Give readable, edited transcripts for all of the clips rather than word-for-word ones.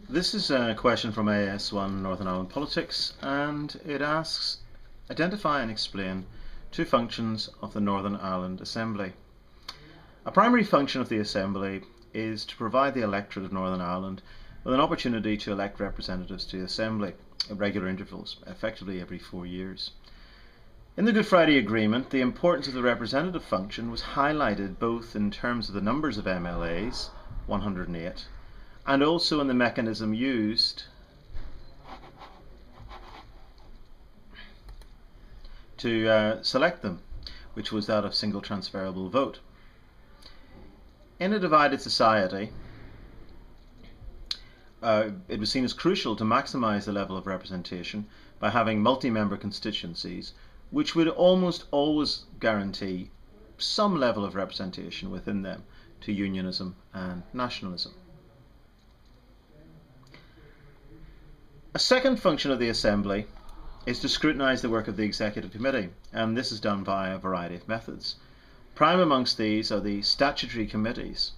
This is a question from AS1 Northern Ireland Politics, and it asks, identify and explain two functions of the Northern Ireland Assembly. A primary function of the Assembly is to provide the electorate of Northern Ireland with an opportunity to elect representatives to the Assembly at regular intervals, effectively every 4 years. In the Good Friday Agreement, the importance of the representative function was highlighted both in terms of the numbers of MLAs, 108, and also in the mechanism used to select them, which was that of single transferable vote. In a divided society, it was seen as crucial to maximise the level of representation by having multi-member constituencies, which would almost always guarantee some level of representation within them to unionism and nationalism. A second function of the Assembly is to scrutinise the work of the Executive Committee, and this is done by a variety of methods. Prime amongst these are the statutory committees,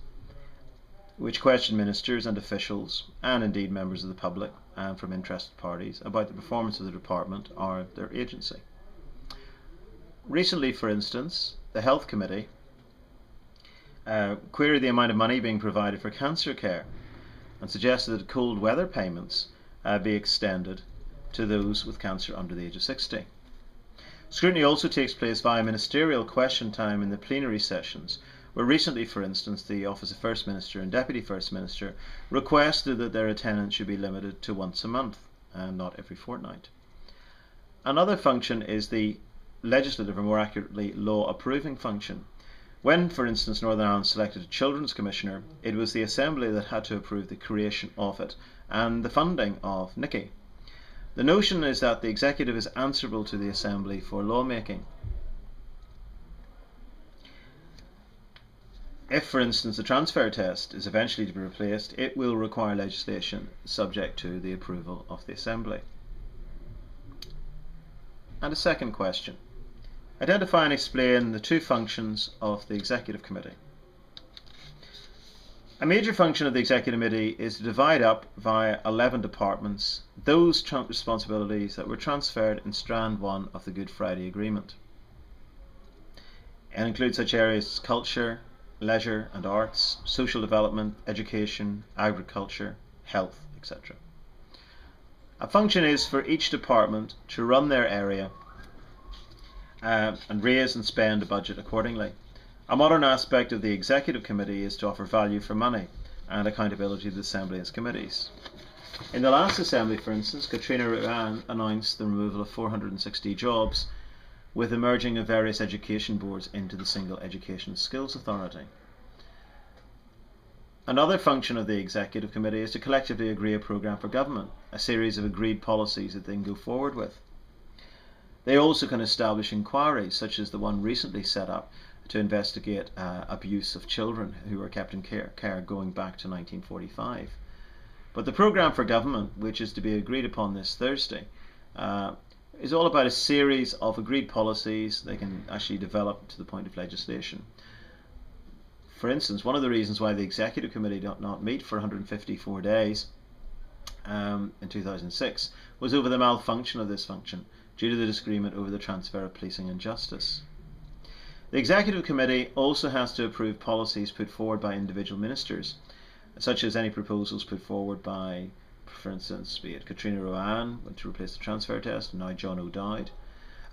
which question ministers and officials, and indeed members of the public and from interested parties, about the performance of the department or their agency. Recently, for instance, the Health Committee queried the amount of money being provided for cancer care and suggested that cold weather payments be extended to those with cancer under the age of 60. Scrutiny also takes place via ministerial question time in the plenary sessions, where recently, for instance, the Office of First Minister and Deputy First Minister requested that their attendance should be limited to once a month and not every fortnight. Another function is the legislative, or more accurately, law approving function. When, for instance, Northern Ireland selected a Children's Commissioner, it was the Assembly that had to approve the creation of it and the funding of NICI. The notion is that the Executive is answerable to the Assembly for lawmaking. If, for instance, the transfer test is eventually to be replaced, it will require legislation subject to the approval of the Assembly. And a second question. Identify and explain the two functions of the Executive Committee. A major function of the Executive Committee is to divide up via 11 departments those responsibilities that were transferred in Strand 1 of the Good Friday Agreement. It includes such areas as culture, leisure and arts, social development, education, agriculture, health, etc. A function is for each department to run their area and raise and spend a budget accordingly. A modern aspect of the Executive Committee is to offer value for money and accountability to the Assembly and its committees. In the last Assembly, for instance, Catriona Ruane announced the removal of 460 jobs with the merging of various education boards into the single Education Skills Authority. Another function of the Executive Committee is to collectively agree a programme for government, a series of agreed policies that they can go forward with. They also can establish inquiries, such as the one recently set up to investigate abuse of children who were kept in care going back to 1945. But the programme for government, which is to be agreed upon this Thursday, is all about a series of agreed policies they can actually develop to the point of legislation. For instance, one of the reasons why the Executive Committee did not meet for 154 days in 2006 was over the malfunction of this function due to the disagreement over the transfer of policing and justice. The Executive Committee also has to approve policies put forward by individual ministers, such as any proposals put forward by, for instance, be it Catriona Ruane to replace the transfer test, and now John O'Dowd,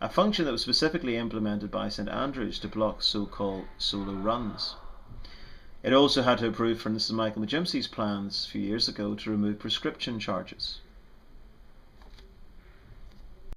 a function that was specifically implemented by St Andrews to block so-called solo runs. It also had to approve, for instance, Michael McGimpsey's plans a few years ago to remove prescription charges.